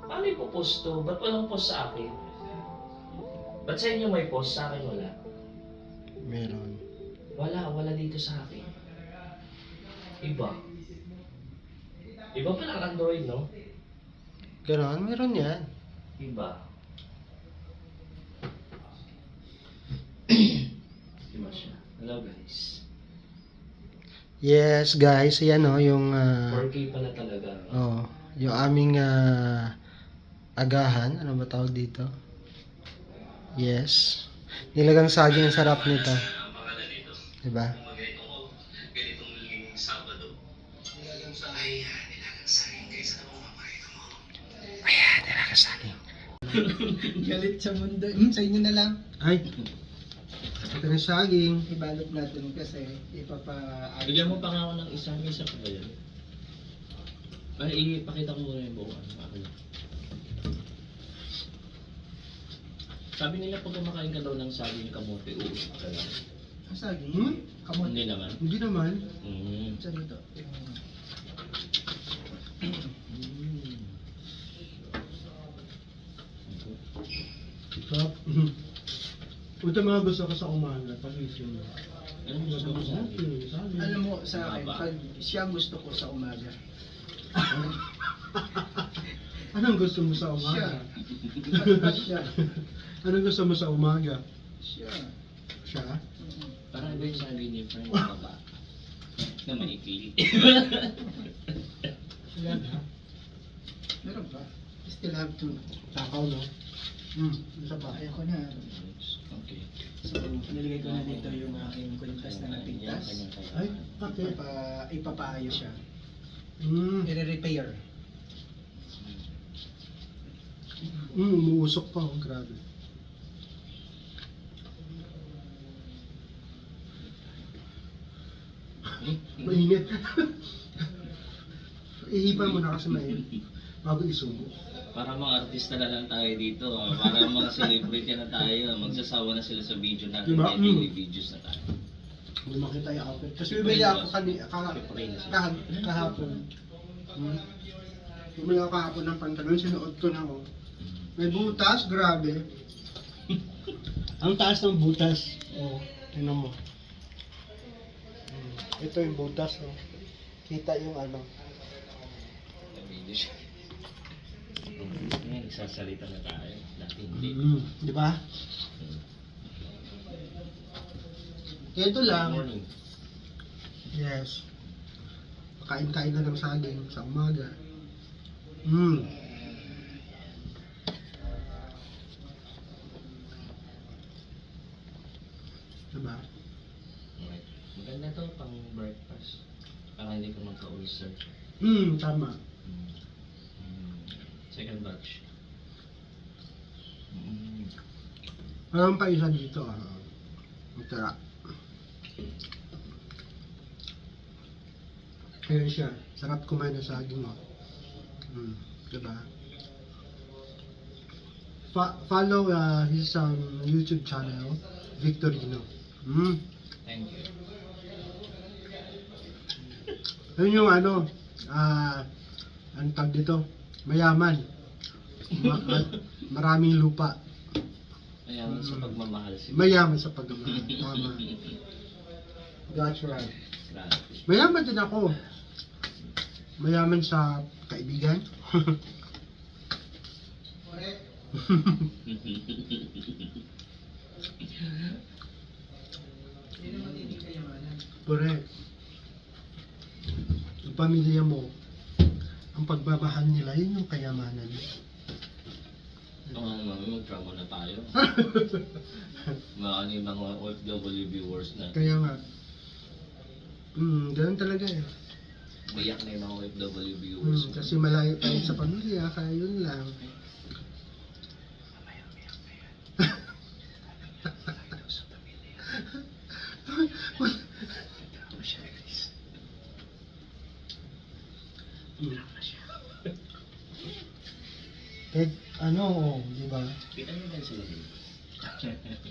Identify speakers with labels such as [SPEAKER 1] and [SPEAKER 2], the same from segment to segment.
[SPEAKER 1] Paano ipopost to? Ba't walang post sa akin? Ba't sa inyo may post? Sa akin wala.
[SPEAKER 2] Meron.
[SPEAKER 1] Wala dito sa akin. Iba. Iba pala ang Android, no?
[SPEAKER 2] Ganon, meron yan.
[SPEAKER 1] Iba. Iba siya. Hello guys.
[SPEAKER 2] Yes guys, yan o yung
[SPEAKER 1] 4K pala talaga.
[SPEAKER 2] yung aming agahan, ano ba tawag dito? Yes. Nilagang saging, ang sarap nito. Diba?
[SPEAKER 1] Ganitong Sabado. Ayan, nilagang saging guys. Ano mo mamarito mo?
[SPEAKER 2] Ayan, nilagang saging.
[SPEAKER 3] Galit sa mundo. Sa inyo na lang.
[SPEAKER 2] Ay, ito na saging.
[SPEAKER 3] Ibalot natin kasi ipapaayos.
[SPEAKER 1] Bigyan mo pa nga ako ng isa pa ba yan? Ay, ipakita ko muna yung buwan. Sabi nila pag kumakain ka daw ng saging kamote, uusap ka lang.
[SPEAKER 3] Ang saging?
[SPEAKER 2] Hmm?
[SPEAKER 3] Kamote.
[SPEAKER 1] Hindi naman.
[SPEAKER 2] Hindi naman.
[SPEAKER 3] Saan ito?
[SPEAKER 2] Sarap. Ito mga gusto ko sa umaga, pagising mo.
[SPEAKER 1] Anong gusto mo sa akin?
[SPEAKER 2] Saging.
[SPEAKER 3] Alam mo sa akin,
[SPEAKER 1] Maba.
[SPEAKER 3] pag siya gusto ko sa umaga.
[SPEAKER 2] Anong gusto mo sa
[SPEAKER 3] Siya.
[SPEAKER 2] umaga?
[SPEAKER 3] Pag siya.
[SPEAKER 2] Anong gusto mo sa umaga?
[SPEAKER 3] Siya.
[SPEAKER 2] Siya?
[SPEAKER 1] Parang iba yung sabi ni Frank na baba. Na maikli.
[SPEAKER 2] Yan ha?
[SPEAKER 3] Meron pa. Still have to.
[SPEAKER 2] Takaw no? Isa pa.
[SPEAKER 3] Ayoko na.
[SPEAKER 1] Okay.
[SPEAKER 3] So, nilagay ko na dito yung aking kwintas na napintas.
[SPEAKER 2] Ay, pati.
[SPEAKER 3] Ipapaayos siya.
[SPEAKER 2] I-repair. Umuusok pa. Oh, grabe. Mainit. Ihipan mo na kasi mainit. Bago isubo.
[SPEAKER 1] Para mga artista na lang tayo dito. Para mga celebrity na tayo. Magsasawa na sila sa video natin.
[SPEAKER 2] Diba?
[SPEAKER 1] May videos na tayo.
[SPEAKER 2] Hindi makita yung outfit. Kasi bumili ako kahapon. Bumili ako kahapon ng pantalon. Sinuot ko na ako. May butas, grabe. Ang taas ng butas. Oh, tingnan mo. Ito yung butas, no? Kita yung ano.
[SPEAKER 4] Video siya. Ngayon, nagsasalita na tayo. Dati hindi.
[SPEAKER 2] Di ba? Ito lang.
[SPEAKER 4] Morning.
[SPEAKER 2] Yes. Kain-kain na ng saging sa umaga. Diba?
[SPEAKER 4] Okay. Maganda to pang breakfast. Para hindi ka magka-ulcer.
[SPEAKER 2] Tama.
[SPEAKER 4] Second batch.
[SPEAKER 2] Meron pa isa dito. Tara. Ayan siya. Sarap kumain ng saging, oh. Diba? Follow his YouTube channel, Victorino.
[SPEAKER 4] Thank you.
[SPEAKER 2] Yun yung ano, ang tag dito, mayaman. Maraming lupa.
[SPEAKER 4] Mayaman sa pagmamahal siguro.
[SPEAKER 2] Mayaman sa pagmamahal. Tama. That's right.
[SPEAKER 4] Grabe.
[SPEAKER 2] Mayaman din ako. Mayaman sa kaibigan. Correct. Yung pamilya mo, ang pagmamahal nila, yun yung kayamanan.
[SPEAKER 4] Oo, mami, mag-trauma na tayo. Mga yung mga OFW viewers na.
[SPEAKER 2] Kaya nga. Ganun talaga eh.
[SPEAKER 4] Umiyak na yung mga OFW viewers.
[SPEAKER 2] Kasi malayo tayo sa pamilya, kaya yun lang.
[SPEAKER 4] Mamaya, umiyak na yan. Malayo sa pamilya. Ito siya, Chris. Iyak na siya.
[SPEAKER 2] Kahit ano, di ba?
[SPEAKER 4] Kita niyo ba sila din?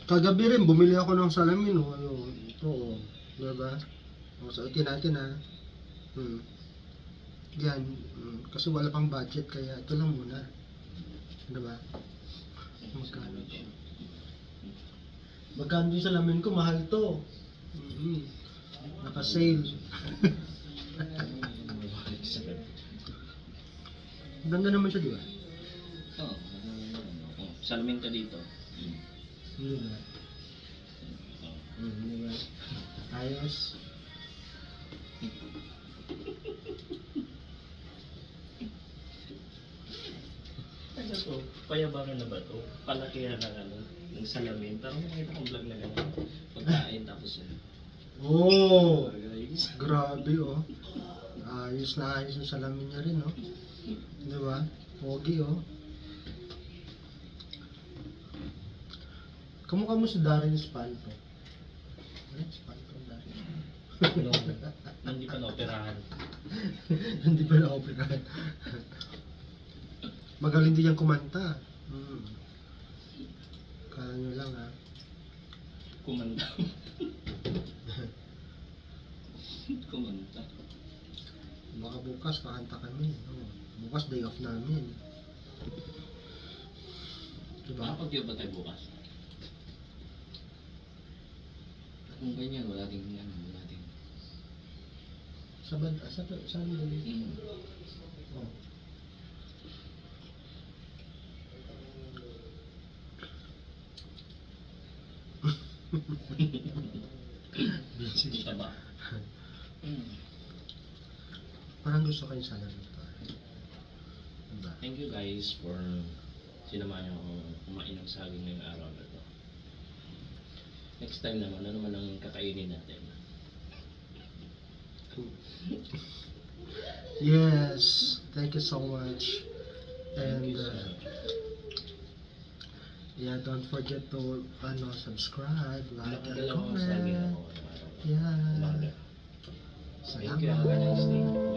[SPEAKER 2] Kagabi rin, bumili ako ng salamin, oh. Ano, ito, oh. Di ba? O, suotin natin, ha. Yan. Kasi wala pang budget, kaya ito lang muna. Di ba? Magkano to? Magkano yung salamin ko? Mahal to. Naka-sale. Ganda naman siya, di ba?
[SPEAKER 4] Oo. Salamin ka dito.
[SPEAKER 2] Di ba? Di ba? Ayos.
[SPEAKER 4] Ano to? Payabangan na ba to? Palakihan ng ano, ng salamin. Parang nakita kong vlog na gano'n. Pagkain tapos yun.
[SPEAKER 2] Oh!
[SPEAKER 4] Guys.
[SPEAKER 2] Grabe, oh. Ayos na ayos yung salamin niya rin, oh. Di ba? Pogi, oh. Kamukha mo si Darren Espanto. Ano? Espanto, Darren.
[SPEAKER 4] Hindi pa na-operahan.
[SPEAKER 2] Hindi pa na-operahan. Magaling din yung kumanta. Kala nyo lang, ha.
[SPEAKER 4] Kumanta. Kumanta.
[SPEAKER 2] Baka bukas kakanta kami. Oh. Bukas day off namin. Diba?
[SPEAKER 4] Makapag-tiyo ba tayo bukas? Kung ganyan, wala din ano, wala din.
[SPEAKER 2] Saan din? Oh.
[SPEAKER 4] Kita ba?
[SPEAKER 2] Parang gusto kayo sana nito. Diba?
[SPEAKER 4] Thank you guys for sinamahan niyo akong kumain ng saging ngayong araw na to. Next time naman, ano naman ang kakainin natin?
[SPEAKER 2] Yes, thank you so much.
[SPEAKER 4] Thank
[SPEAKER 2] And
[SPEAKER 4] you so much.
[SPEAKER 2] yeah, don't forget to subscribe, like, and
[SPEAKER 4] Nakadalawang saging
[SPEAKER 2] comment.
[SPEAKER 4] ako ngayong araw.
[SPEAKER 2] Yeah.
[SPEAKER 4] Umaga. Thank you, have a
[SPEAKER 2] Salamat.
[SPEAKER 4] nice day.